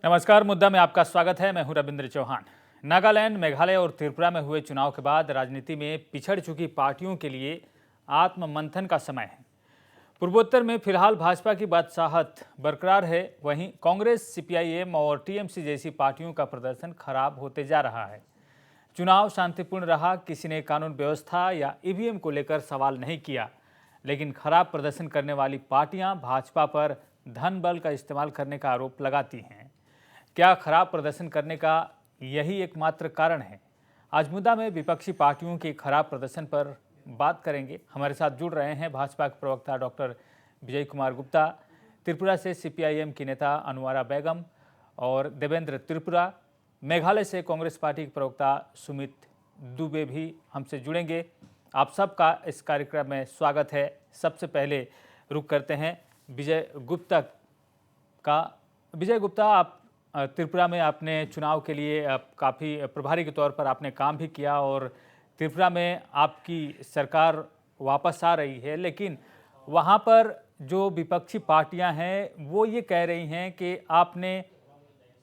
नमस्कार। मुद्दा में आपका स्वागत है। मैं हूं रविंद्र चौहान। नागालैंड, मेघालय और त्रिपुरा में हुए चुनाव के बाद राजनीति में पिछड़ चुकी पार्टियों के लिए आत्ममंथन का समय है। पूर्वोत्तर में फिलहाल भाजपा की बादशाहत बरकरार है, वहीं कांग्रेस, सीपीआईएम और टीएमसी जैसी पार्टियों का प्रदर्शन खराब होते जा रहा है। चुनाव शांतिपूर्ण रहा, किसी ने कानून व्यवस्था या ईवीएम को लेकर सवाल नहीं किया, लेकिन खराब प्रदर्शन करने वाली पार्टियां भाजपा पर धन बल का इस्तेमाल करने का आरोप लगाती हैं। क्या खराब प्रदर्शन करने का यही एकमात्र कारण है? आज मुद्दा में विपक्षी पार्टियों के खराब प्रदर्शन पर बात करेंगे। हमारे साथ जुड़ रहे हैं भाजपा के प्रवक्ता डॉक्टर विजय कुमार गुप्ता, त्रिपुरा से सीपीआईएम की नेता अनुवारा बेगम और देवेंद्र त्रिपुरा, मेघालय से कांग्रेस पार्टी के प्रवक्ता सुमित दुबे भी हमसे जुड़ेंगे। आप सबका इस कार्यक्रम में स्वागत है। सबसे पहले रुक करते हैं विजय गुप्ता का। विजय गुप्ता, आप त्रिपुरा में आपने चुनाव के लिए काफ़ी प्रभारी के तौर पर आपने काम भी किया और त्रिपुरा में आपकी सरकार वापस आ रही है, लेकिन वहाँ पर जो विपक्षी पार्टियां हैं वो ये कह रही हैं कि आपने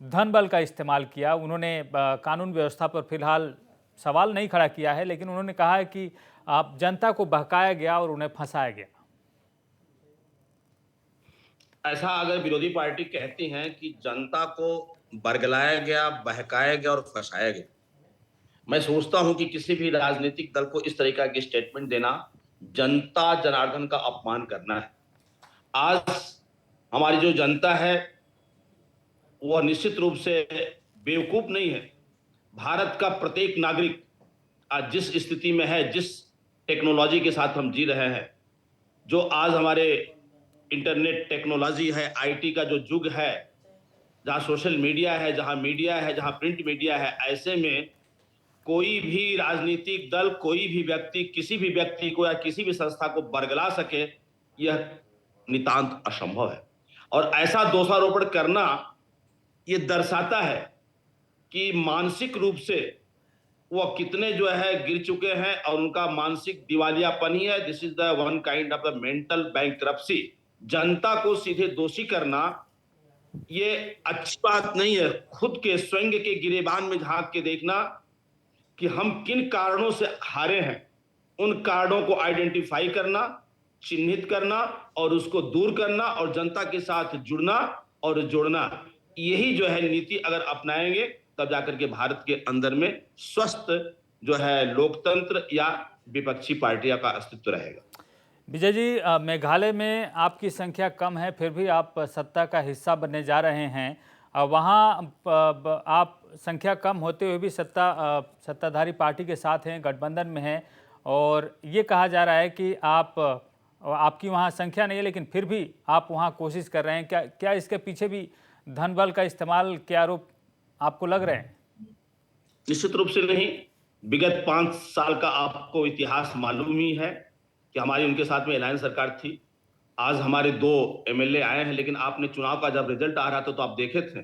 धन बल का इस्तेमाल किया। उन्होंने कानून व्यवस्था पर फिलहाल सवाल नहीं खड़ा किया है, लेकिन उन्होंने कहा है कि आप जनता को बहकाया गया और उन्हें फंसाया गया। ऐसा अगर विरोधी पार्टी कहती हैं कि जनता को बरगलाया गया, बहकाया गया और फंसाया गया, मैं सोचता हूं कि किसी भी राजनीतिक दल को इस तरीका की स्टेटमेंट देना जनता जनार्दन का अपमान करना है। आज हमारी जो जनता है वह निश्चित रूप से बेवकूफ नहीं है। भारत का प्रत्येक नागरिक आज जिस स्थिति में है, जिस टेक्नोलॉजी के साथ हम जी रहे हैं, जो आज हमारे इंटरनेट टेक्नोलॉजी है, आईटी का जो युग है, जहां सोशल मीडिया है, जहां मीडिया है, जहां प्रिंट मीडिया है, ऐसे में कोई भी राजनीतिक दल, कोई भी व्यक्ति किसी भी व्यक्ति को या किसी भी संस्था को बरगला सके, यह नितांत असंभव है। और ऐसा दोषारोपण करना यह दर्शाता है कि मानसिक रूप से वो कितने जो है गिर चुके हैं और उनका मानसिक दिवालियापन ही है। This is the one kind of the mental bankruptcy. जनता को सीधे दोषी करना ये अच्छी बात नहीं है। खुद के स्वयं के गिरेबान में झांक के देखना कि हम किन कारणों से हारे हैं, उन कारणों को आइडेंटिफाई करना, चिन्हित करना और उसको दूर करना और जनता के साथ जुड़ना और जोड़ना, यही जो है नीति अगर अपनाएंगे तब जाकर के भारत के अंदर में स्वस्थ जो है लोकतंत्र या विपक्षी पार्टियां का अस्तित्व रहेगा। विजय जी, मेघालय में आपकी संख्या कम है, फिर भी आप सत्ता का हिस्सा बनने जा रहे हैं। वहाँ आप संख्या कम होते हुए भी सत्ताधारी पार्टी के साथ हैं, गठबंधन में हैं, और ये कहा जा रहा है कि आपकी वहाँ संख्या नहीं है, लेकिन फिर भी आप वहाँ कोशिश कर रहे हैं। क्या इसके पीछे भी धन बल का इस्तेमाल के आरोप आपको लग रहे हैं? निश्चित रूप से नहीं। विगत 5 साल का आपको इतिहास मालूम ही है कि हमारी उनके साथ में अलायंस सरकार थी। आज हमारे 2 एमएलए आए हैं, लेकिन आपने चुनाव का जब रिजल्ट आ रहा था तो आप देखे थे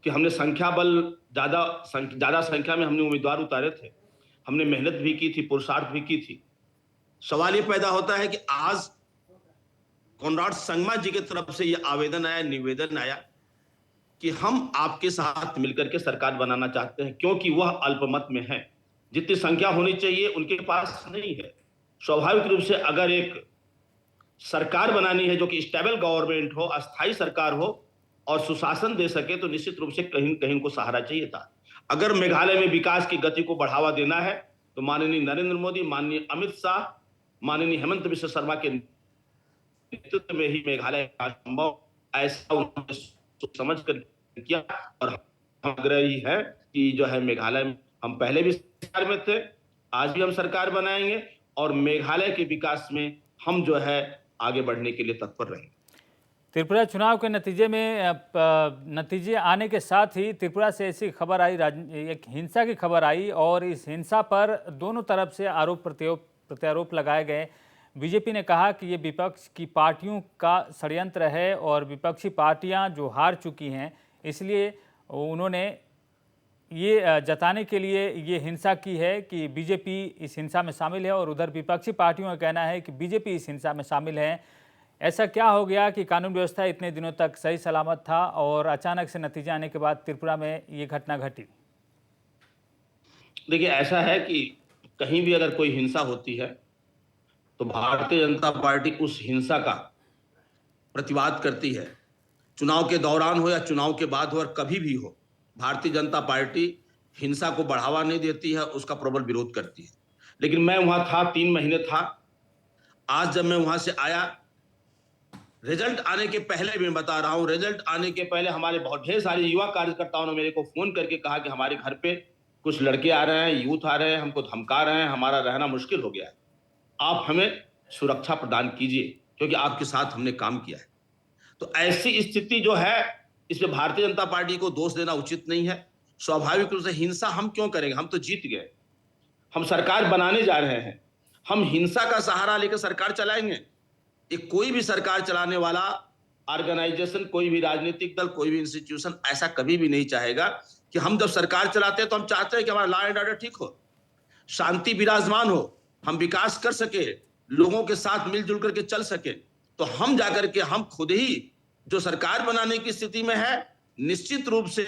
कि हमने संख्या बल ज्यादा संख्या में हमने उम्मीदवार उतारे थे। हमने मेहनत भी की थी, पुरुषार्थ भी की थी। सवाल ये पैदा होता है कि आज कॉनराड संगमा जी की तरफ से ये आवेदन आया, निवेदन आया कि हम आपके साथ मिलकर के सरकार बनाना चाहते हैं, क्योंकि वह अल्पमत में है। जितनी संख्या होनी चाहिए उनके पास नहीं है। स्वाभाविक रूप से अगर एक सरकार बनानी है जो कि स्टेबल गवर्नमेंट हो, अस्थायी सरकार हो और सुशासन दे सके, तो निश्चित रूप से कहीं कहीं को सहारा चाहिए था। अगर मेघालय में विकास की गति को बढ़ावा देना है तो माननीय नरेंद्र मोदी, माननीय अमित शाह, माननीय हेमंत बिश्व शर्मा के नेतृत्व में ही मेघालय का संभव, ऐसा उन्होंने समझ कर किया। और हम आग्रही है कि जो है मेघालय में हम पहले भी सरकार में थे, आज भी हम सरकार बनाएंगे और मेघालय के विकास में हम जो है आगे बढ़ने के लिए तत्पर रहेंगे। त्रिपुरा चुनाव के नतीजे आने के साथ ही त्रिपुरा से ऐसी खबर आई, एक हिंसा की खबर आई, और इस हिंसा पर दोनों तरफ से आरोप प्रत्यारोप लगाए गए। बीजेपी ने कहा कि ये विपक्ष की पार्टियों का षड्यंत्र है और विपक्षी पार्टियां जो हार चुकी हैं, इसलिए उन्होंने ये जताने के लिए ये हिंसा की है कि बीजेपी इस हिंसा में शामिल है, और उधर विपक्षी पार्टियों का कहना है कि बीजेपी इस हिंसा में शामिल है। ऐसा क्या हो गया कि कानून व्यवस्था इतने दिनों तक सही सलामत था और अचानक से नतीजे आने के बाद त्रिपुरा में ये घटना घटी? देखिए, ऐसा है कि कहीं भी अगर कोई हिंसा होती है तो भारतीय जनता पार्टी उस हिंसा का प्रतिवाद करती है। चुनाव के दौरान हो या चुनाव के बाद हो और कभी भी हो, भारतीय जनता पार्टी हिंसा को बढ़ावा नहीं देती है, उसका प्रबल विरोध करती है। लेकिन मैं वहां था, 3 महीने था। आज जब मैं वहां से आया, रिजल्ट आने के पहले भी मैं बता रहा हूं, रिजल्ट आने के पहले हमारे बहुत ढेर सारे युवा कार्यकर्ताओं ने मेरे को फोन करके कहा कि हमारे घर पे कुछ लड़के आ रहे हैं, यूथ आ रहे हैं, हमको धमका रहे हैं, हमारा रहना मुश्किल हो गया है, आप हमें सुरक्षा प्रदान कीजिए क्योंकि आपके साथ हमने काम किया है। तो ऐसी स्थिति जो है, इसमें भारतीय जनता पार्टी को दोष देना उचित नहीं है। स्वाभाविक रूप से हिंसा हम क्यों करेंगे, हम तो जीत गए, हम सरकार बनाने जा रहे हैं, हम हिंसा का सहारा लेकर सरकार चलाएंगे? एक कोई भी सरकार चलाने वाला ऑर्गेनाइजेशन, कोई भी राजनीतिक दल, कोई भी इंस्टीट्यूशन ऐसा कभी भी नहीं चाहेगा कि हम जब सरकार चलाते हैं तो हम चाहते हैं कि हमारा लॉ एंड ऑर्डर ठीक हो, शांति विराजमान हो, हम विकास कर सके, लोगों के साथ मिलजुल करके चल सके। तो हम जाकर के हम खुद ही जो सरकार बनाने की स्थिति में है, निश्चित रूप से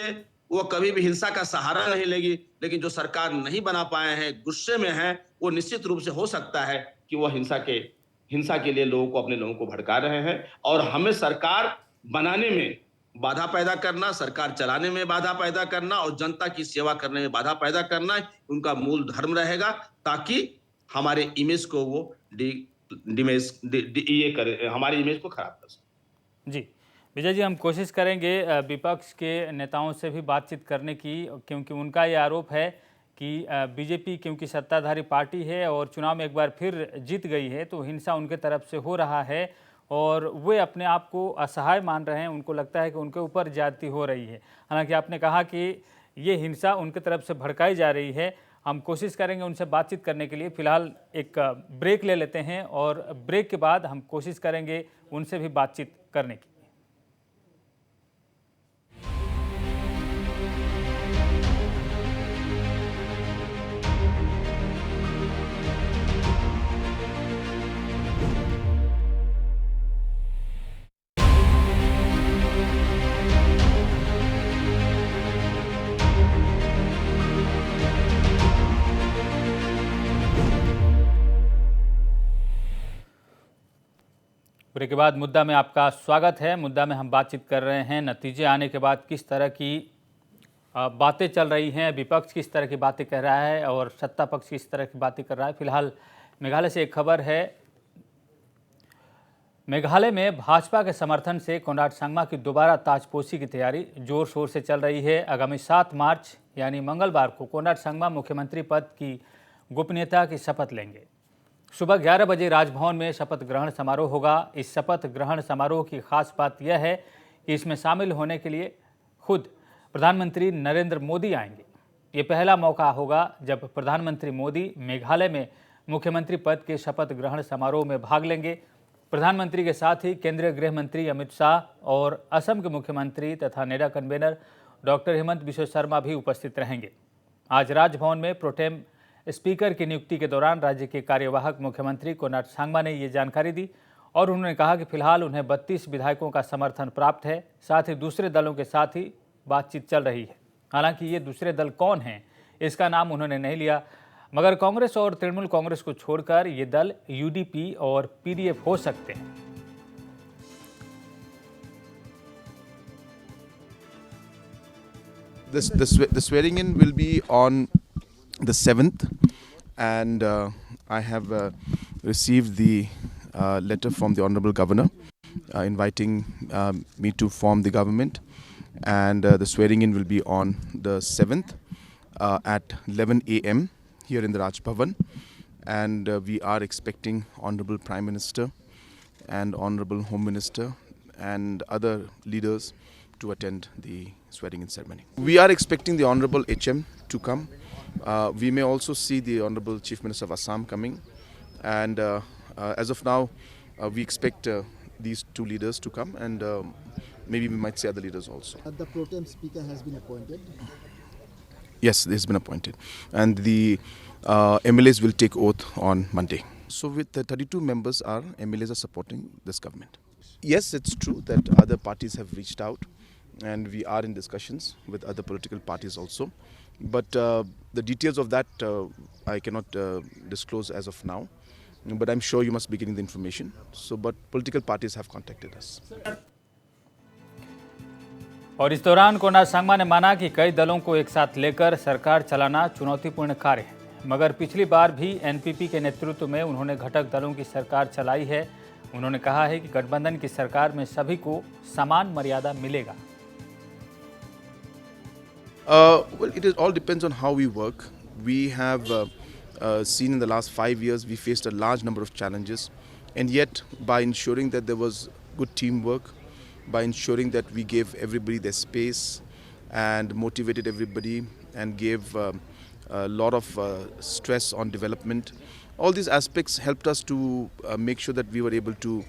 वो कभी भी हिंसा का सहारा नहीं लेगी। लेकिन जो सरकार नहीं बना पाए हैं, गुस्से में हैं, वो निश्चित रूप से हो सकता है कि वो हिंसा के लिए अपने लोगों को भड़का रहे हैं। और हमें सरकार बनाने में बाधा पैदा करना, सरकार चलाने में बाधा पैदा करना और जनता की सेवा करने में बाधा पैदा करना उनका मूल धर्म रहेगा, ताकि हमारे इमेज को वो हमारी इमेज को खराब कर सके। जी विजय जी, हम कोशिश करेंगे विपक्ष के नेताओं से भी बातचीत करने की, क्योंकि उनका ये आरोप है कि बीजेपी क्योंकि सत्ताधारी पार्टी है और चुनाव में एक बार फिर जीत गई है तो हिंसा उनके तरफ से हो रहा है और वे अपने आप को असहाय मान रहे हैं। उनको लगता है कि उनके ऊपर ज्यादती हो रही है। हालांकि आपने कहा कि ये हिंसा उनके तरफ से भड़काई जा रही है। हम कोशिश करेंगे उनसे बातचीत करने के लिए। फिलहाल एक ब्रेक ले लेते हैं और ब्रेक के बाद हम कोशिश करेंगे उनसे भी बातचीत करने की। ब्रेक के बाद मुद्दा में आपका स्वागत है। मुद्दा में हम बातचीत कर रहे हैं नतीजे आने के बाद किस तरह की बातें चल रही हैं, विपक्ष किस तरह की बातें कह रहा है और सत्ता पक्ष किस तरह की बातें कर रहा है। फिलहाल मेघालय से एक खबर है। मेघालय में भाजपा के समर्थन से कोनराड संगमा की दोबारा ताजपोशी की तैयारी जोर शोर से चल रही है। आगामी 7 मार्च यानी मंगलवार को कोनराड संगमा मुख्यमंत्री पद की गोपनीयता की शपथ लेंगे। सुबह 11 बजे राजभवन में शपथ ग्रहण समारोह होगा। इस शपथ ग्रहण समारोह की खास बात यह है कि इसमें शामिल होने के लिए खुद प्रधानमंत्री नरेंद्र मोदी आएंगे। ये पहला मौका होगा जब प्रधानमंत्री मोदी मेघालय में मुख्यमंत्री पद के शपथ ग्रहण समारोह में भाग लेंगे। प्रधानमंत्री के साथ ही केंद्रीय गृह मंत्री अमित शाह और असम के मुख्यमंत्री तथा NEDA convener doctor Hemant Biswa Sharma भी उपस्थित रहेंगे। आज राजभवन में प्रोटेम स्पीकर की नियुक्ति के दौरान राज्य के कार्यवाहक मुख्यमंत्री कोनराड संगमा ने ये जानकारी दी और उन्होंने कहा कि फिलहाल उन्हें 32 विधायकों का समर्थन प्राप्त है। साथ ही दूसरे दलों के साथ ही बातचीत चल रही है। हालांकि ये दूसरे दल कौन हैं इसका नाम उन्होंने नहीं लिया, मगर कांग्रेस और तृणमूल कांग्रेस को छोड़कर ये दल यूडीपी और पीडीएफ हो सकते हैं। The swearing in will be on the 7th, and I have received the letter from the Honorable Governor inviting me to form the government, and the swearing in will be on the 7th at 11 a.m. here in the Raj Bhavan, and we are expecting Honorable Prime Minister and Honorable Home Minister and other leaders to attend the swearing in ceremony. We are expecting the Honorable HM to come. We may also see the Honorable Chief Minister of Assam coming, and as of now we expect these two leaders to come, and maybe we might see other leaders also. The pro tem speaker has been appointed. Yes, he has been appointed, and the MLAs will take oath on Monday. So with the 32 members, our MLAs are supporting this government. Yes, it's true that other parties have reached out, and we are in discussions with other political parties also. But the details of that I cannot disclose as of now. But I'm sure you must be getting the information. So, but political parties have contacted us. और इस दौरान कोनार सांगमा ने माना कि कई दलों को एक साथ लेकर सरकार चलाना चुनौतीपूर्ण कार्य है, मगर पिछली बार भी एनपीपी के नेतृत्व में उन्होंने घटक दलों की सरकार चलाई है। उन्होंने कहा है कि गठबंधन की सरकार में सभी को समान मर्यादा मिलेगा। Well, it all depends on how we work. We have seen in the last 5 years we faced a large number of challenges, and yet by ensuring that there was good teamwork, by ensuring that we gave everybody their space and motivated everybody and gave a lot of stress on development, all these aspects helped us to make sure that we were able to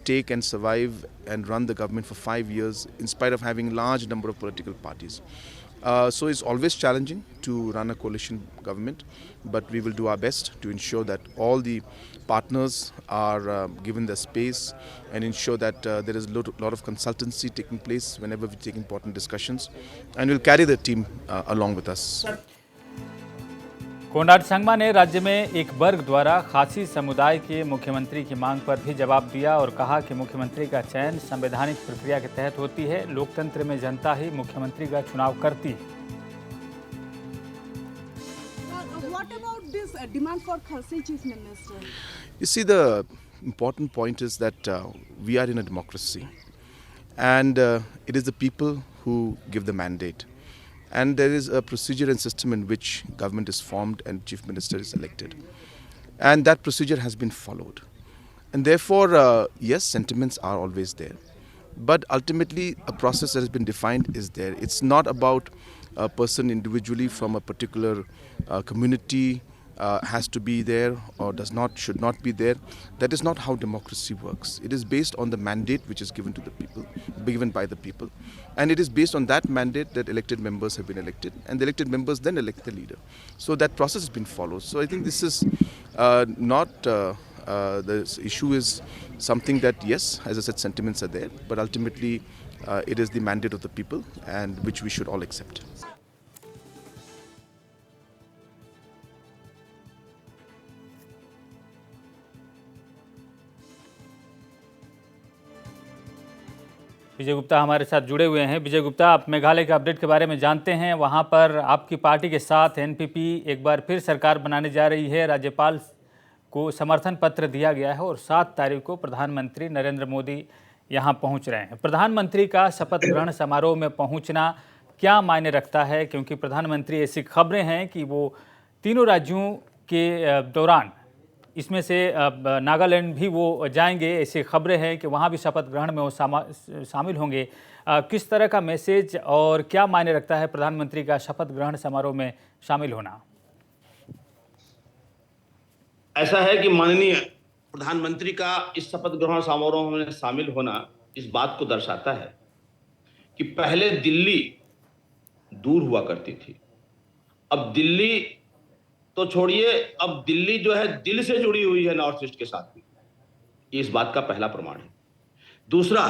take and survive and run the government for 5 years in spite of having a large number of political parties. So it's always challenging to run a coalition government, but we will do our best to ensure that all the partners are given the space and ensure that there is a lot of consultancy taking place whenever we take important discussions, and we'll carry the team along with us. Konar Sangma ने राज्य में एक वर्ग द्वारा खासी समुदाय के मुख्यमंत्री की मांग पर भी जवाब दिया और कहा कि मुख्यमंत्री का चयन संवैधानिक प्रक्रिया के तहत होती है। लोकतंत्र में जनता ही मुख्यमंत्री का चुनाव करती है। What about this demand for Khalsi chief minister? You see, the important point is that we are in a democracy, and it is the people who give the mandate. And there is a procedure and system in which government is formed and chief minister is elected. And that procedure has been followed. And therefore, yes, sentiments are always there. But ultimately, a process that has been defined is there. It's not about a person individually from a particular community has to be there or should not be there. That is not how democracy works. It is based on the mandate which is given to the people, given by the people, and it is based on that mandate that elected members have been elected, and the elected members then elect the leader. So that process has been followed. So I think this is not the issue is something that, yes, as I said, sentiments are there, but ultimately it is the mandate of the people, and which we should all accept. विजय गुप्ता हमारे साथ जुड़े हुए हैं। विजय गुप्ता, आप मेघालय के update के बारे में जानते हैं। वहां पर आपकी पार्टी के साथ एनपीपी एक बार फिर सरकार बनाने जा रही है। राज्यपाल को समर्थन पत्र दिया गया है और 7 तारीख को प्रधानमंत्री नरेंद्र मोदी यहां पहुंच रहे हैं। प्रधानमंत्री का शपथ ग्रहण समारोह में पहुंचना क्या मायने रखता है, क्योंकि प्रधानमंत्री ऐसी खबरें हैं कि वो तीनों राज्यों के दौरान, इसमें से नागालैंड भी वो जाएंगे, ऐसी खबरें हैं कि वहाँ भी शपथ ग्रहण में वो शामिल होंगे। किस तरह का मैसेज और क्या मायने रखता है प्रधानमंत्री का शपथ ग्रहण समारोह में शामिल होना? ऐसा है कि माननीय प्रधानमंत्री का इस शपथ ग्रहण समारोह में शामिल होना इस बात को दर्शाता है कि पहले दिल्ली दूर हुआ करती थी, अब दिल्ली तो छोड़िए, अब दिल्ली जो है दिल से जुड़ी हुई है नॉर्थ ईस्ट के साथ में। ये इस बात का पहला प्रमाण है। दूसरा,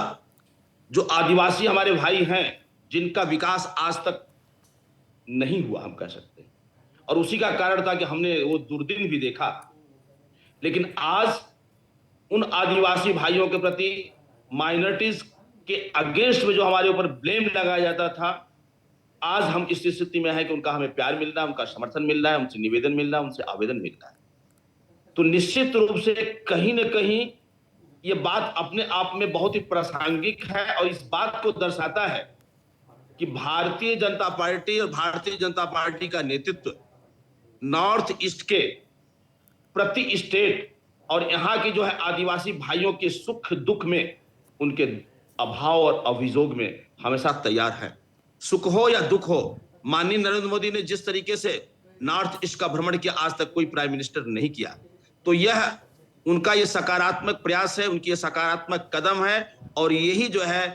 जो आदिवासी हमारे भाई हैं जिनका विकास आज तक नहीं हुआ, हम कह सकते हैं, और उसी का कारण था कि हमने वो दुर्दिन भी देखा, लेकिन आज उन आदिवासी भाइयों के प्रति माइनॉरिटीज के अगेंस्ट में जो हमारे ऊपर ब्लेम लगाया जाता था, आज हम इस स्थिति में है कि उनका हमें प्यार मिल रहा है, उनका समर्थन मिल रहा है, उनसे निवेदन मिल रहा है, उनसे आवेदन मिल रहा है। तो निश्चित रूप से कहीं न कहीं ये बात अपने आप में बहुत ही प्रासंगिक है और इस बात को दर्शाता है कि भारतीय जनता पार्टी और भारतीय जनता पार्टी का नेतृत्व नॉर्थ ईस्ट के प्रति स्टेट और यहाँ की जो है आदिवासी भाइयों के सुख दुख में, उनके अभाव और अभियोग में हमेशा तैयार है। सुख हो या दुख हो, माननीय नरेंद्र मोदी ने जिस तरीके से नॉर्थ ईस्ट का भ्रमण किया, आज तक कोई प्राइम मिनिस्टर नहीं किया। तो यह उनका ये सकारात्मक प्रयास है, उनकी ये सकारात्मक कदम है, और यही जो है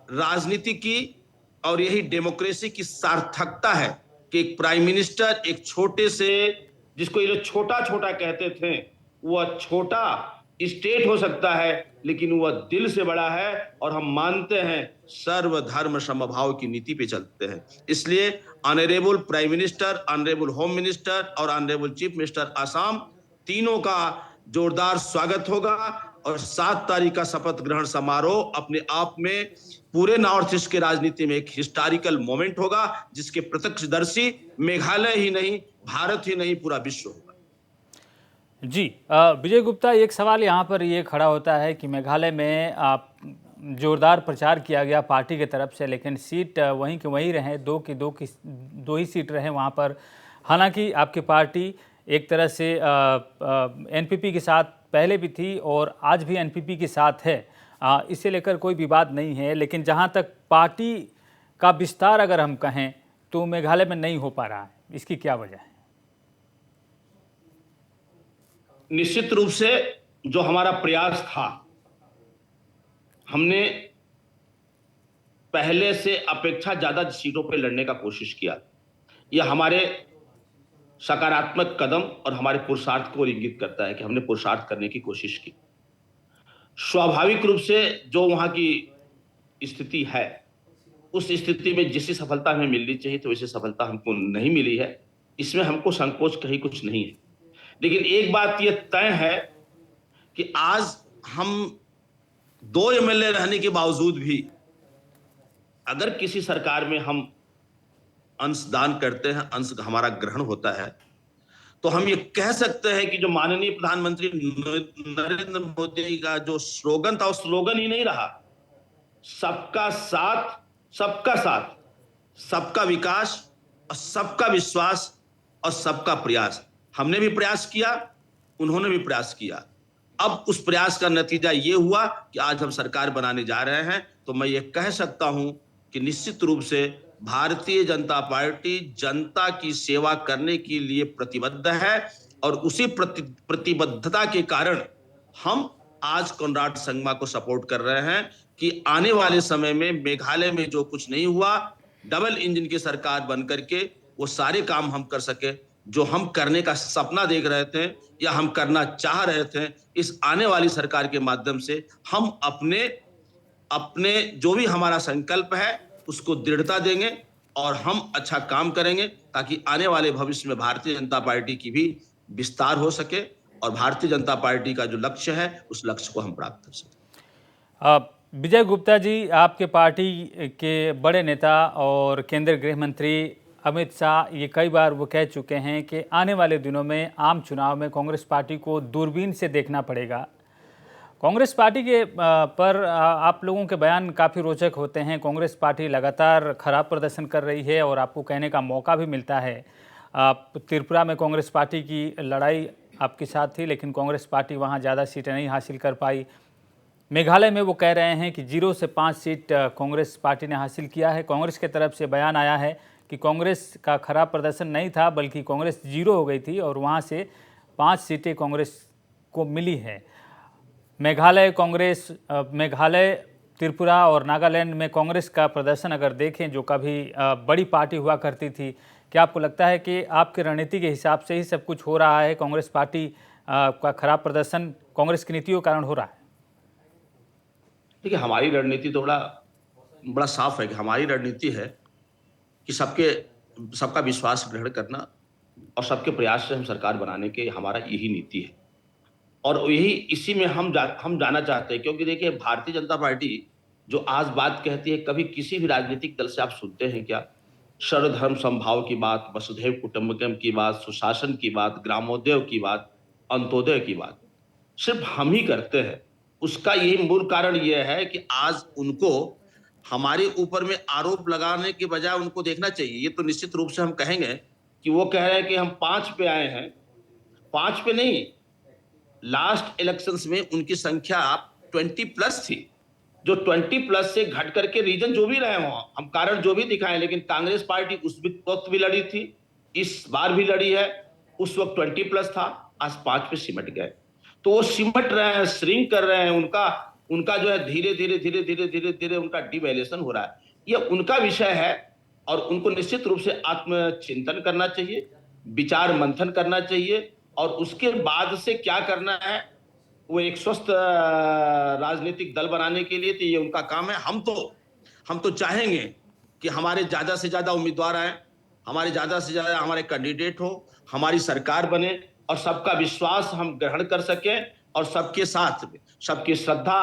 राजनीति की और यही डेमोक्रेसी की सार्थकता है कि एक प्राइम मिनिस्टर एक छोटे से, जिसको ये लोग छोटा छोटा कहते थे, वह छोटा स्टेट हो सकता है, लेकिन वह दिल से बड़ा है और हम मानते हैं सर्वधर्म समभाव की नीति पे चलते हैं। इसलिए honourable prime minister, honourable home minister और ऑनरेबल चीफ मिनिस्टर आसाम, तीनों का जोरदार स्वागत होगा और 7 तारीख का शपथ ग्रहण समारोह अपने आप में पूरे नॉर्थ ईस्ट के राजनीति में एक हिस्टोरिकल मोमेंट होगा, जिसके प्रत्यक्षदर्शी मेघालय ही नहीं, भारत ही नहीं, पूरा विश्व होगा। जी विजय गुप्ता, एक सवाल यहाँ पर ये खड़ा होता है कि मेघालय में जोरदार प्रचार किया गया पार्टी की तरफ से, लेकिन सीट वहीं के वहीं रहे, दो ही सीट रहे वहाँ पर। हालांकि आपकी पार्टी एक तरह से एनपीपी के साथ पहले भी थी और आज भी एनपीपी के साथ है, इसे लेकर कोई विवाद नहीं है, लेकिन जहाँ तक पार्टी का विस्तार अगर हम कहें तो मेघालय में नहीं हो पा रहा है, इसकी क्या वजह है? निश्चित रूप से जो हमारा प्रयास था, हमने पहले से अपेक्षा ज्यादा सीटों पर लड़ने का कोशिश किया। यह हमारे सकारात्मक कदम और हमारे पुरुषार्थ को इंगित करता है कि हमने पुरुषार्थ करने की कोशिश की। स्वाभाविक रूप से जो वहां की स्थिति है, उस स्थिति में जिसी सफलता हमें मिलनी चाहिए तो वैसी सफलता हमको नहीं मिली है। इसमें हमको संकोच कहीं कुछ नहीं है, लेकिन एक बात यह तय है कि आज हम 2 एमएलए रहने के बावजूद भी अगर किसी सरकार में हम अंशदान करते हैं, अंश हमारा ग्रहण होता है, तो हम ये कह सकते हैं कि जो माननीय प्रधानमंत्री नरेंद्र मोदी का जो स्लोगन था, वो स्लोगन ही नहीं रहा। सबका साथ, सबका साथ, सबका विकास और सबका विश्वास और सबका प्रयास। हमने भी प्रयास किया, उन्होंने भी प्रयास किया। अब उस प्रयास का नतीजा ये हुआ कि आज हम सरकार बनाने जा रहे हैं। तो मैं ये कह सकता हूं कि निश्चित रूप से भारतीय जनता पार्टी जनता की सेवा करने के लिए प्रतिबद्ध है और उसी प्रतिबद्धता के कारण हम आज कॉनराड संगमा को सपोर्ट कर रहे हैं कि आने वाले समय में मेघालय में जो कुछ नहीं हुआ, डबल इंजन की सरकार बनकर के वो सारे काम हम कर सके जो हम करने का सपना देख रहे थे या हम करना चाह रहे थे। इस आने वाली सरकार के माध्यम से हम अपने जो भी हमारा संकल्प है उसको दृढ़ता देंगे और हम अच्छा काम करेंगे ताकि आने वाले भविष्य में भारतीय जनता पार्टी की भी विस्तार हो सके और भारतीय जनता पार्टी का जो लक्ष्य है उस लक्ष्य को हम प्राप्त कर सकें। विजय गुप्ता जी, आपके पार्टी के बड़े नेता और केंद्रीय गृह मंत्री अमित शाह ये कई बार वो कह चुके हैं कि आने वाले दिनों में आम चुनाव में कांग्रेस पार्टी को दूरबीन से देखना पड़ेगा। कांग्रेस पार्टी के पर आप लोगों के बयान काफ़ी रोचक होते हैं। कांग्रेस पार्टी लगातार खराब प्रदर्शन कर रही है और आपको कहने का मौका भी मिलता है। त्रिपुरा में कांग्रेस पार्टी की लड़ाई आपके साथ थी, लेकिन कांग्रेस पार्टी वहाँ ज़्यादा सीटें नहीं हासिल कर पाई। मेघालय में वो कह रहे हैं कि 0 से 5 सीट कांग्रेस पार्टी ने हासिल किया है। कांग्रेस की तरफ से बयान आया है कि कांग्रेस का खराब प्रदर्शन नहीं था, बल्कि कांग्रेस 0 हो गई थी और वहाँ से 5 सीटें कांग्रेस को मिली है। मेघालय, त्रिपुरा और नागालैंड में कांग्रेस का प्रदर्शन अगर देखें, जो कभी बड़ी पार्टी हुआ करती थी, क्या आपको लगता है कि आपकी रणनीति के हिसाब से ही सब कुछ हो रहा है? कांग्रेस पार्टी का खराब प्रदर्शन कांग्रेस की नीतियों के कारण हो रहा है? देखिए, हमारी रणनीति तो बड़ा साफ है कि हमारी रणनीति है कि सबका विश्वास ग्रहण करना और सबके प्रयास से हम सरकार बनाने के हमारा यही नीति है और यही इसी में हम जाना चाहते हैं। क्योंकि देखिए, भारतीय जनता पार्टी जो आज बात कहती है, कभी किसी भी राजनीतिक दल से आप सुनते हैं क्या? सर्वधर्म समभाव की बात, वसुधैव कुटुंबकम की बात, सुशासन की बात, ग्रामोदय की बात, अंत्योदय की बात सिर्फ हम ही करते हैं। उसका यही मूल कारण यह है कि आज उनको हमारे ऊपर में आरोप लगाने के बजाय उनको देखना चाहिए। ये तो निश्चित रूप से हम कहेंगे कि वो कह रहे हैं कि हम 5 पे आए हैं। 5 पे नहीं, लास्ट इलेक्शंस में उनकी संख्या 20+ थी, जो 20+ से घट करके रीजन जो भी रहे हों, हम कारण जो भी दिखाएं, लेकिन कांग्रेस पार्टी उस वक्त भी लड़ी थी, इस बार भी लड़ी है। उस वक्त 20+ था, आज 5 पे सिमट गए। तो वो सिमट रहे हैं, श्रिंक कर रहे हैं। उनका जो है धीरे धीरे उनका डिवैल्यूएशन हो रहा है। ये उनका विषय है और उनको निश्चित रूप से आत्मचिंतन करना चाहिए, विचार मंथन करना चाहिए और उसके बाद से क्या करना है वो एक स्वस्थ राजनीतिक दल बनाने के लिए तो ये उनका काम है। हम तो चाहेंगे कि हमारे ज्यादा से ज्यादा उम्मीदवार आए, हमारे ज्यादा से ज्यादा हमारे कैंडिडेट हो, हमारी सरकार बने और सबका विश्वास हम ग्रहण कर सकें और सबके साथ सबकी श्रद्धा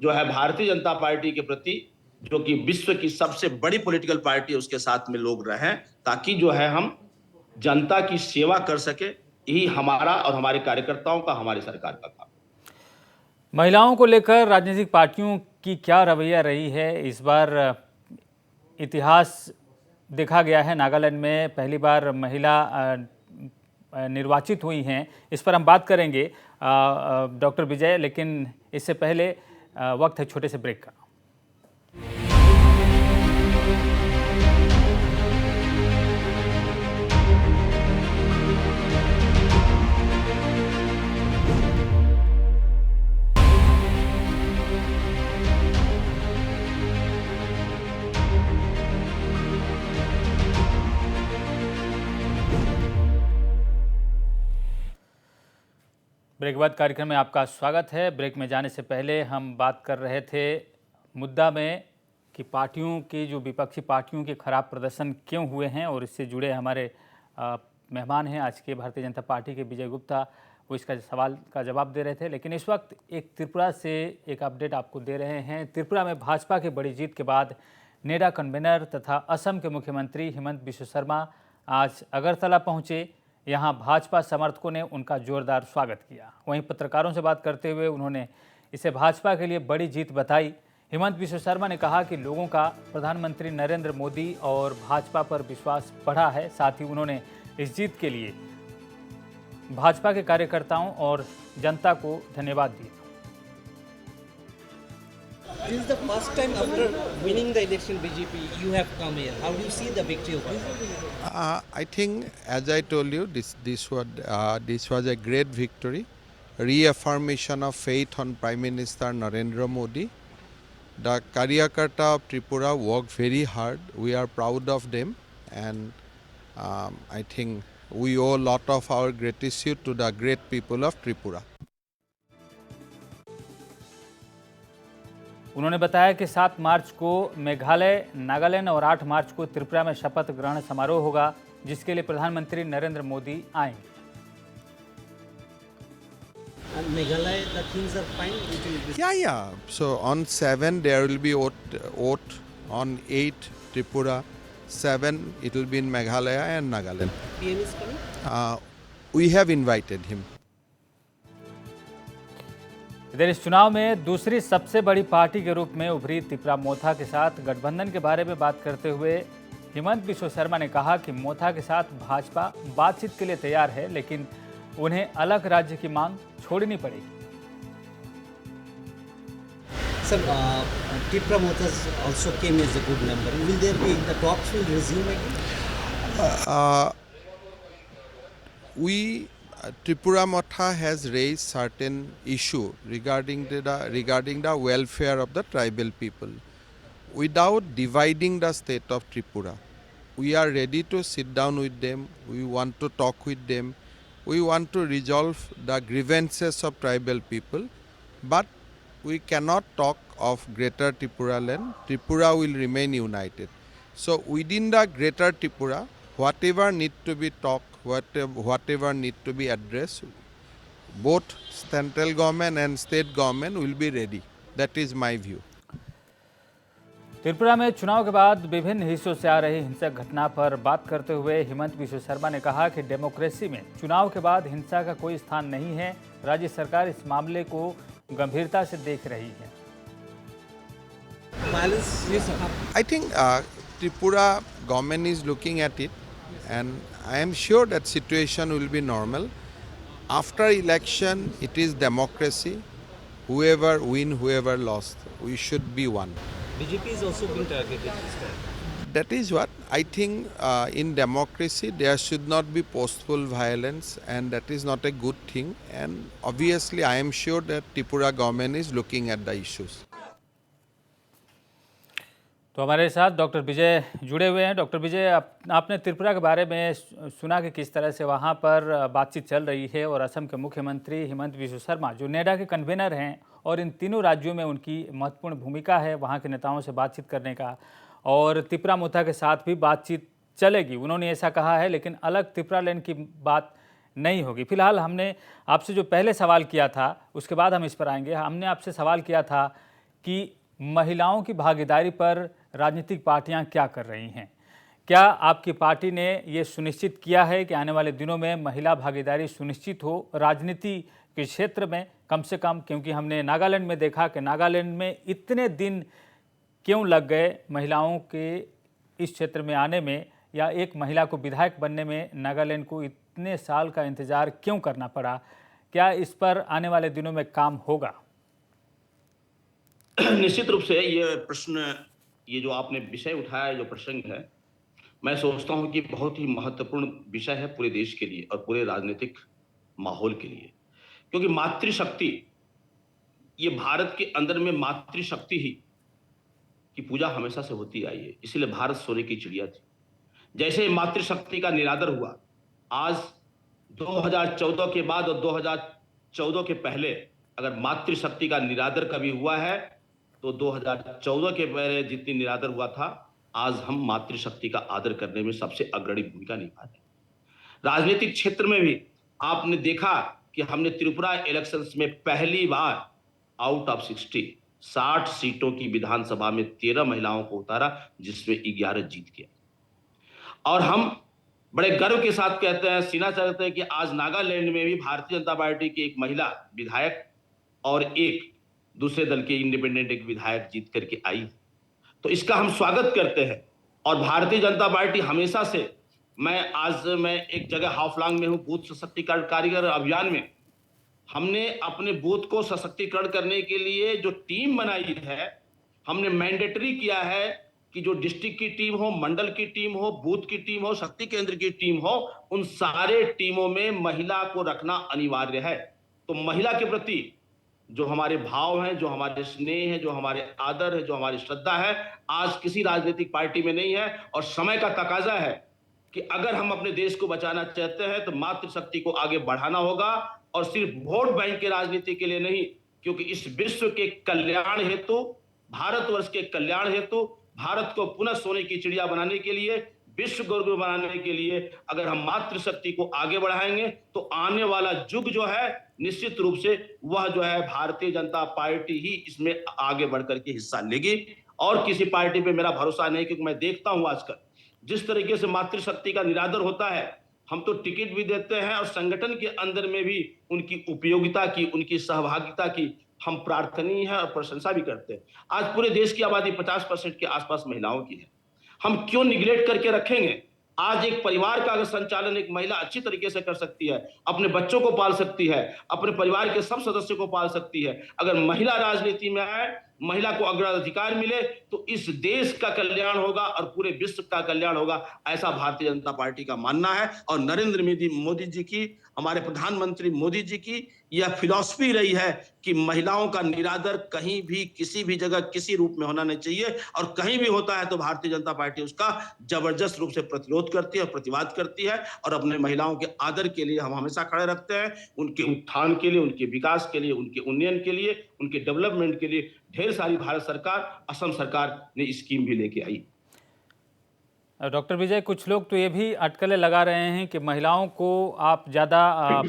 जो है भारतीय जनता पार्टी के प्रति, जो कि विश्व की सबसे बड़ी पॉलिटिकल पार्टी है, उसके साथ में लोग रहें, ताकि जो है हम जनता की सेवा कर सके। यही हमारा और हमारे कार्यकर्ताओं का, हमारी सरकार का काम। महिलाओं को लेकर राजनीतिक पार्टियों की क्या रवैया रही है, इस बार इतिहास देखा गया है। नागालैंड में पहली बार महिला निर्वाचित हुई हैं, इस पर हम बात करेंगे डॉक्टर विजय, लेकिन इससे पहले वक्त है छोटे से ब्रेक का। ब्रेक बाद कार्यक्रम में आपका स्वागत है। ब्रेक में जाने से पहले हम बात कर रहे थे मुद्दा में कि पार्टियों की, जो विपक्षी पार्टियों के खराब प्रदर्शन क्यों हुए हैं, और इससे जुड़े हमारे मेहमान हैं आज के भारतीय जनता पार्टी के विजय गुप्ता, वो इसका सवाल का जवाब दे रहे थे। लेकिन इस वक्त एक त्रिपुरा से एक अपडेट आपको दे रहे हैं। त्रिपुरा में भाजपा की बड़ी जीत के बाद नेडा कन्वेनर तथा असम के मुख्यमंत्री हिमंत बिश्व शर्मा आज अगरतला पहुँचे। यहाँ भाजपा समर्थकों ने उनका जोरदार स्वागत किया। वहीं पत्रकारों से बात करते हुए उन्होंने इसे भाजपा के लिए बड़ी जीत बताई। हिमंत बिश्व शर्मा ने कहा कि लोगों का प्रधानमंत्री नरेंद्र मोदी और भाजपा पर विश्वास बढ़ा है। साथ ही उन्होंने इस जीत के लिए भाजपा के कार्यकर्ताओं और जनता को धन्यवाद दिया। This is the first time after winning the election BJP you have come here. How do you see the victory of this? I think, as I told you, this was a great victory, reaffirmation of faith on Prime Minister Narendra Modi. The Karyakarta of Tripura worked very hard. We are proud of them, and I think we owe a lot of our gratitude to the great people of Tripura. उन्होंने बताया कि 7 मार्च को मेघालय, नागालैंड और 8 मार्च को त्रिपुरा में शपथ ग्रहण समारोह होगा, जिसके लिए प्रधानमंत्री नरेंद्र मोदी आएंगे। And Meghalaya, the things are fine. Yeah. So on 7 there will be vote. On 8 Tripura, 7 it will be in Meghalaya and Nagaland. PM is coming. We have invited him. इधर इस चुनाव में दूसरी सबसे बड़ी पार्टी के रूप में उभरी त्रिपुरा मोथा के साथ गठबंधन के बारे में बात करते हुए हिमंत बिश्व शर्मा ने कहा कि मोथा के साथ भाजपा बातचीत के लिए तैयार है, लेकिन उन्हें अलग राज्य की मांग छोड़नी पड़ेगी। Sir, Tripura Mothas also came as a good number. Will there be the talks will resume again? Tripura Motha has raised certain issue regarding the welfare of the tribal people. Without dividing the state of Tripura, we are ready to sit down with them. We want to talk with them. We want to resolve the grievances of tribal people, but we cannot talk of Greater Tripura land. Tripura will remain united. So within the Greater Tripura, whatever need to be talked, whatever need to be addressed, both central government and state government will be ready. That is my view. Tripura में चुनाव के बाद विभिन्न हिस्सों से आ रही हिंसक घटना पर बात करते हुए हिमंत बिश्व शर्मा ने कहा कि डेमोक्रेसी में चुनाव के बाद हिंसा का कोई स्थान नहीं है। राज्य सरकार इस मामले को गंभीरता से देख रही है। I think Tripura government is looking at it, and I am sure that situation will be normal. After election, it is democracy. Whoever win, whoever lost, we should be one. BJP is also being targeted this time. That is what I think. In democracy, there should not be postful violence, and that is not a good thing. And obviously, I am sure that Tripura government is looking at the issues. तो तो हमारे साथ doctor विजय जुड़े हुए हैं। Doctor विजय, आपने त्रिपुरा के बारे में सुना कि किस तरह से वहाँ पर बातचीत चल रही है और असम के मुख्यमंत्री हिमंत बिस्वा शर्मा जो नेडा के कन्वीनर हैं और इन तीनों राज्यों में उनकी महत्वपूर्ण भूमिका है वहाँ के नेताओं से बातचीत करने का, और त्रिपुरा मोथा के साथ भी बातचीत चलेगी, उन्होंने ऐसा कहा है, लेकिन अलग त्रिपुरा लैंड की बात नहीं होगी। फिलहाल हमने आपसे जो पहले सवाल किया था उसके बाद हम इस पर आएंगे। हमने आपसे सवाल किया था कि महिलाओं की भागीदारी पर राजनीतिक पार्टियां क्या कर रही हैं। क्या आपकी पार्टी ने ये सुनिश्चित किया है कि आने वाले दिनों में महिला भागीदारी सुनिश्चित हो राजनीति के क्षेत्र में, कम से कम? क्योंकि हमने नागालैंड में देखा कि नागालैंड में इतने दिन क्यों लग गए महिलाओं के इस क्षेत्र में आने में, या एक महिला को विधायक बनने में नागालैंड को इतने साल का इंतजार क्यों करना पड़ा? क्या इस पर आने वाले दिनों में काम होगा? निश्चित रूप से ये प्रश्न, ये जो आपने विषय उठाया, जो प्रसंग है, मैं सोचता हूं कि बहुत ही महत्वपूर्ण विषय है पूरे देश के लिए और पूरे राजनीतिक माहौल के लिए। क्योंकि मातृशक्ति, ये भारत के अंदर में मातृशक्ति ही की पूजा हमेशा से होती आई है, इसीलिए भारत सोने की चिड़िया थी। जैसे मातृशक्ति का निरादर हुआ, आज 2014 के बाद और 2014 के पहले अगर मातृशक्ति का निरादर कभी हुआ है तो 2014 के पहले जितनी निरादर हुआ था, आज हम मातृशक्ति का आदर करने में सबसे अग्रणी भूमिका निभा रहे हैं। राजनीतिक क्षेत्र में भी आपने देखा कि हमने त्रिपुरा इलेक्शंस में पहली बार आउट ऑफ 60 सीटों की विधानसभा में 13 महिलाओं को उतारा, जिसमें 11 जीत गया। और हम बड़े गर्व के साथ कहते हैं, सीना चढ़ते हैं कि आज नागालैंड में भी भारतीय जनता पार्टी की एक महिला विधायक और एक दूसरे दल के इंडिपेंडेंट एक विधायक जीत करके आई। तो इसका हम स्वागत करते हैं। और भारतीय जनता पार्टी हमेशा से, मैं एक जगह हाफलांग में हूं, बूथ सशक्तिकरण कारीगर अभियान में हमने अपने बूथ को सशक्तिकरण करने के लिए जो टीम बनाई है, हमने मैंडेटरी किया है कि जो डिस्ट्रिक्ट की टीम हो, मंडल की टीम हो, बूथ की टीम हो, शक्ति केंद्र की टीम हो, उन सारे टीमों में महिला को रखना अनिवार्य है। तो महिला के प्रति जो हमारे भाव हैं, जो हमारे स्नेह है, जो हमारे आदर है, जो हमारी श्रद्धा है, आज किसी राजनीतिक पार्टी में नहीं है। और समय का तकाजा है कि अगर हम अपने देश को बचाना चाहते हैं तो मातृशक्ति को आगे बढ़ाना होगा, और सिर्फ वोट बैंक की राजनीति के लिए नहीं, क्योंकि इस विश्व के कल्याण हेतु, भारतवर्ष के कल्याण हेतु, भारत को पुनः सोने की चिड़िया बनाने के लिए, विश्व गौरव बनाने के लिए अगर हम मातृशक्ति को आगे बढ़ाएंगे तो आने वाला युग जो है, निश्चित रूप से वह जो है भारतीय जनता पार्टी ही इसमें आगे बढ़कर के हिस्सा लेगी। और किसी पार्टी पे मेरा भरोसा नहीं, क्योंकि मैं देखता हूं आजकल जिस तरीके से मातृशक्ति का निरादर होता है, हम तो टिकट भी देते हैं और संगठन के अंदर में भी उनकी उपयोगिता की, उनकी सहभागिता की हम प्रार्थनीय है और प्रशंसा भी करते हैं। आज पूरे देश की आबादी 50% के आसपास महिलाओं की है, हम क्यों निगलेक्ट करके रखेंगे? आज एक परिवार का अगर संचालन एक महिला अच्छी तरीके से कर सकती है, अपने बच्चों को पाल सकती है, अपने परिवार के सब सदस्यों को पाल सकती है, अगर महिला राजनीति में आए, महिला को अग्राधिकार मिले, तो इस देश का कल्याण होगा और पूरे विश्व का कल्याण होगा, ऐसा भारतीय जनता पार्टी का मानना है। और नरेंद्र मोदी जी की, हमारे प्रधानमंत्री मोदी जी की यह फिलॉसफी रही है कि महिलाओं का निरादर कहीं भी, किसी भी जगह, किसी रूप में होना नहीं चाहिए, और कहीं भी होता है तो भारतीय जनता पार्टी उसका जबरदस्त रूप से प्रतिरोध करती है और प्रतिवाद करती है। और अपने महिलाओं के आदर के लिए हम हमेशा खड़े रखते हैं, उनके उत्थान के लिए, उनके विकास के लिए, उनके उन्नयन के लिए, उनके डेवलपमेंट के लिए ढेर सारी भारत सरकार, असम सरकार ने स्कीम भी लेके आई। डॉक्टर विजय, कुछ लोग तो ये भी अटकलें लगा रहे हैं कि महिलाओं को आप ज़्यादा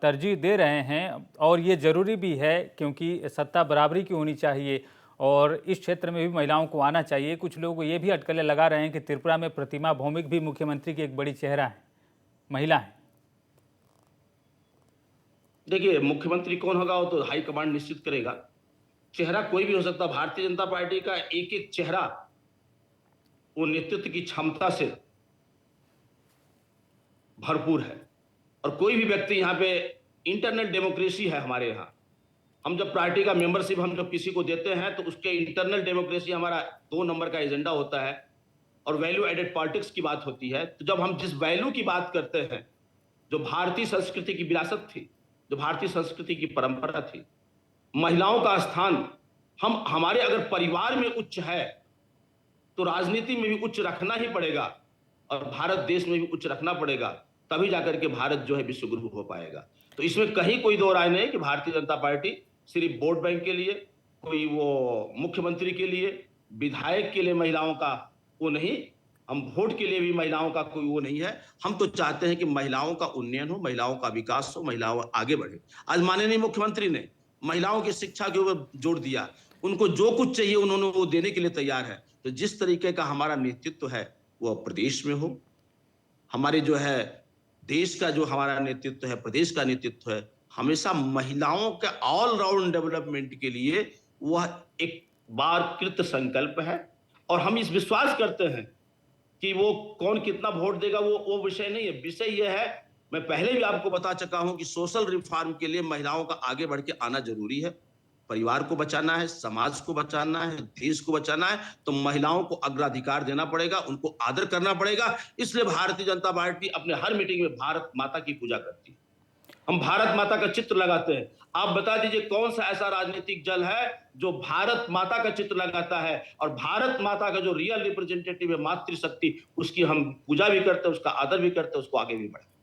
तरजीह दे रहे हैं, और ये ज़रूरी भी है क्योंकि सत्ता बराबरी की होनी चाहिए और इस क्षेत्र में भी महिलाओं को आना चाहिए। कुछ लोग ये भी अटकलें लगा रहे हैं कि त्रिपुरा में प्रतिमा भौमिक भी मुख्यमंत्री की एक बड़ी चेहरा है, महिला है। देखिए, मुख्यमंत्री कौन होगा वो तो हाईकमांड निश्चित करेगा। चेहरा कोई भी हो सकता, भारतीय जनता पार्टी का एक एक चेहरा वो नेतृत्व की क्षमता से भरपूर है। और कोई भी व्यक्ति, यहाँ पे इंटरनल डेमोक्रेसी है हमारे यहाँ। हम जब पार्टी का मेंबरशिप हम जब किसी को देते हैं तो उसके इंटरनल डेमोक्रेसी हमारा 2 नंबर का एजेंडा होता है और वैल्यू एडेड पॉलिटिक्स की बात होती है। तो जब हम जिस वैल्यू की बात करते हैं, जो भारतीय संस्कृति की विरासत थी, जो भारतीय संस्कृति की परंपरा थी, महिलाओं का स्थान हमारे अगर परिवार में उच्च है तो राजनीति में भी उच्च रखना ही पड़ेगा और भारत देश में भी उच्च रखना पड़ेगा, तभी जाकर के भारत जो है विश्व गुरु हो पाएगा। तो इसमें कहीं कोई दो राय नहीं कि भारतीय जनता पार्टी सिर्फ वोट बैंक के लिए, कोई वो मुख्यमंत्री के लिए, विधायक के लिए महिलाओं का वो नहीं, हम वोट के लिए भी महिलाओं का कोई वो नहीं है। हम तो चाहते हैं कि महिलाओं का उन्नयन हो, महिलाओं का विकास हो, महिलाओं आगे बढ़े। आज माननीय मुख्यमंत्री ने महिलाओं की शिक्षा के ऊपर जोर दिया, उनको जो कुछ चाहिए उन्होंने वो देने के लिए तैयार है। तो जिस तरीके का हमारा नेतृत्व है वो प्रदेश में हो, हमारे जो है देश का जो हमारा नेतृत्व है, प्रदेश का नेतृत्व है, हमेशा महिलाओं के ऑलराउंड डेवलपमेंट के लिए वह एक बार कृत संकल्प है। और हम इस विश्वास करते हैं कि वो कौन कितना वोट देगा वो विषय नहीं है। विषय यह है, मैं पहले भी आपको बता चुका हूं कि सोशल रिफॉर्म के लिए महिलाओं का आगे बढ़ के आना जरूरी है। परिवार को बचाना है, समाज को बचाना है, देश को बचाना है, तो महिलाओं को अग्राधिकार देना पड़ेगा, उनको आदर करना पड़ेगा। इसलिए भारतीय जनता पार्टी अपने हर मीटिंग में भारत माता की पूजा करती है, हम भारत माता का चित्र लगाते हैं। आप बता दीजिए कौन सा ऐसा राजनीतिक दल है जो भारत माता का चित्र लगाता है, और भारत माता का जो रियल रिप्रेजेंटेटिव है मातृशक्ति, उसकी हम पूजा भी करते हैं, उसका आदर भी करते हैं, उसको आगे भी बढ़ाते हैं।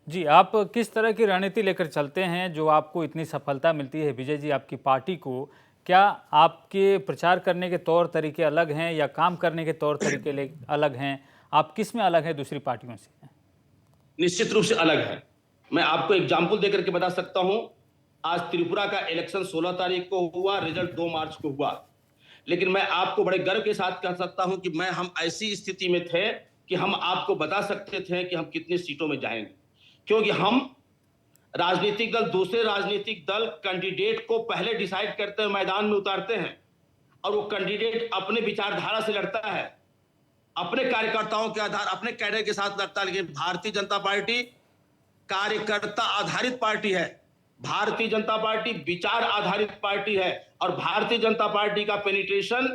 जी, आप किस तरह की रणनीति लेकर चलते हैं जो आपको इतनी सफलता मिलती है विजय जी आपकी पार्टी को? क्या आपके प्रचार करने के तौर तरीके अलग हैं या काम करने के तौर तरीके अलग हैं? आप किस में अलग हैं दूसरी पार्टियों से? निश्चित रूप से अलग है। मैं आपको एग्जाम्पल देकर के बता सकता हूं। आज त्रिपुरा का इलेक्शन 16 तारीख को हुआ, रिजल्ट 2 मार्च को हुआ, लेकिन मैं आपको बड़े गर्व के साथ कह सकता हूं कि हम ऐसी स्थिति में थे कि हम आपको बता सकते थे कि हम कितनी सीटों में जाएंगे, क्योंकि हम राजनीतिक दल, दूसरे राजनीतिक दल कैंडिडेट को पहले डिसाइड करते हैं, मैदान में उतारते हैं, और वो कैंडिडेट अपने विचारधारा से लड़ता है, अपने कार्यकर्ताओं के आधार, अपने कैडर के साथ लड़ता है। लेकिन भारतीय जनता पार्टी कार्यकर्ता आधारित पार्टी है, भारतीय जनता पार्टी विचार आधारित पार्टी है, और भारतीय जनता पार्टी का पेनिट्रेशन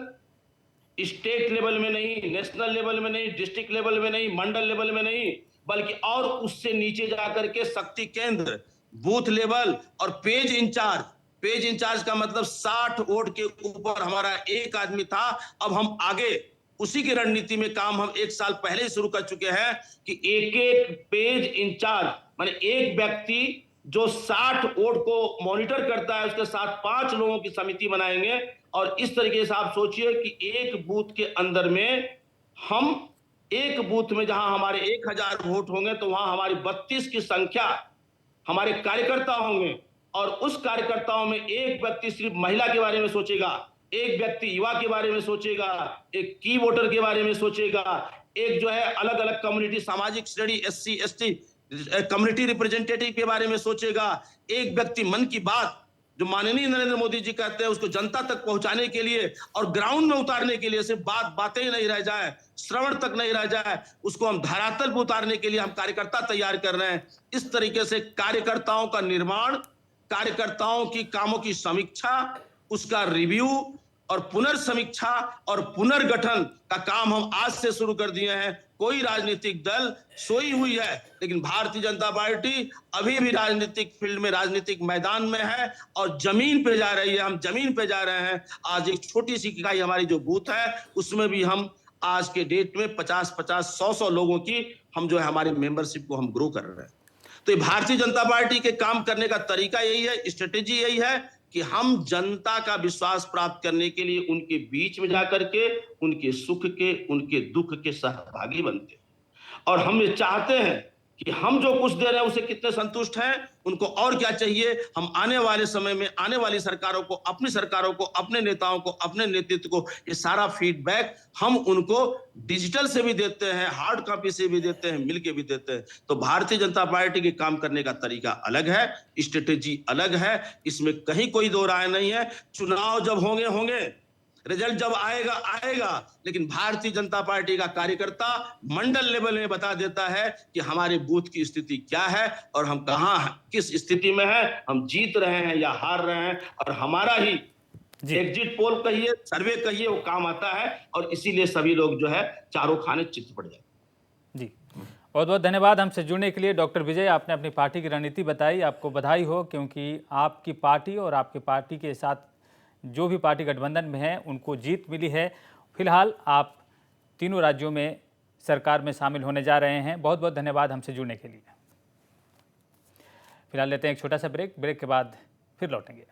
स्टेट लेवल में नहीं, नेशनल लेवल में नहीं, डिस्ट्रिक्ट लेवल में नहीं, मंडल लेवल में नहीं, बल्कि और उससे नीचे जाकर के शक्ति केंद्र, बूथ लेवल और पेज इंचार्ज का मतलब 60 वोट के ऊपर हमारा एक आदमी था। अब हम आगे उसी की रणनीति में काम हम 1 साल पहले ही शुरू कर चुके हैं कि एक पेज इंचार्ज माने एक व्यक्ति जो 60 वोट को मॉनिटर करता है, उसके साथ 5 लोगों की समिति बनाएंगे। और इस तरीके से आप सोचिए कि एक बूथ के अंदर में हम एक बूथ में जहां हमारे 1000 वोट होंगे तो वहां हमारी 32 की संख्या हमारे कार्यकर्ता होंगे, और उस कार्यकर्ताओं में एक व्यक्ति सिर्फ महिला के बारे में सोचेगा, एक व्यक्ति युवा के बारे में सोचेगा, एक की वोटर के बारे में सोचेगा, एक जो है अलग अलग कम्युनिटी, सामाजिक श्रेणी, SC ST कम्युनिटी रिप्रेजेंटेटिव के बारे में सोचेगा, एक व्यक्ति मन की बात जो माननीय नरेंद्र मोदी जी कहते हैं उसको जनता तक पहुंचाने के लिए और ग्राउंड में उतारने के लिए, सिर्फ बातें ही नहीं रह जाए, श्रवण तक नहीं रह जाए, उसको हम धरातल पर उतारने के लिए हम कार्यकर्ता तैयार कर रहे हैं। इस तरीके से कार्यकर्ताओं का निर्माण, कार्यकर्ताओं की कामों की समीक्षा, उसका रिव्यू और पुनर्समीक्षा और पुनर्गठन का काम हम आज से शुरू कर दिए हैं। कोई राजनीतिक दल सोई हुई है, लेकिन भारतीय जनता पार्टी अभी भी राजनीतिक फील्ड में, राजनीतिक मैदान में है और जमीन पे जा रही है। हम जमीन पे जा रहे हैं। आज एक छोटी सी इकाई हमारी जो बूथ है उसमें भी हम आज के डेट में 50-50, 100-100 लोगों की हम जो है हमारी मेंबरशिप को हम ग्रो कर रहे हैं। तो ये भारतीय जनता पार्टी के काम करने का तरीका यही है, स्ट्रेटेजी यही है कि हम जनता का विश्वास प्राप्त करने के लिए उनके बीच में जाकर के उनके सुख के, उनके दुख के सहभागी बनते हैं। और हम ये चाहते हैं कि हम जो कुछ दे रहे हैं उसे कितने संतुष्ट हैं, उनको और क्या चाहिए। हम आने वाले समय में आने वाली सरकारों को, अपनी सरकारों को, अपने नेताओं को, अपने नेतृत्व को ये सारा फीडबैक हम उनको डिजिटल से भी देते हैं, हार्ड कॉपी से भी देते हैं, मिलके भी देते हैं। तो भारतीय जनता पार्टी के काम करने का तरीका अलग है, स्ट्रेटेजी अलग है, इसमें कहीं कोई दो राय नहीं है। चुनाव जब होंगे, रिजल्ट जब आएगा, लेकिन भारतीय जनता पार्टी का कार्यकर्ता मंडल लेवल में बता देता है कि हमारे बूथ की स्थिति क्या है और हम कहां हैं, किस स्थिति में है, हम जीत रहे हैं या हार रहे हैं। और हमारा ही एग्जिट पोल कहिए, सर्वे कहिए, वो काम आता है और इसीलिए सभी लोग जो है चारों खाने चित्त पड़ जाए। जी, बहुत बहुत धन्यवाद हमसे जुड़ने के लिए डॉक्टर विजय। आपने अपनी पार्टी की रणनीति बताई, आपको बधाई हो, क्योंकि आपकी पार्टी और आपकी पार्टी के साथ जो भी पार्टी गठबंधन में है उनको जीत मिली है। फिलहाल आप तीनों राज्यों में सरकार में शामिल होने जा रहे हैं। बहुत बहुत धन्यवाद हमसे जुड़ने के लिए। फिलहाल लेते हैं एक छोटा सा ब्रेक के बाद फिर लौटेंगे।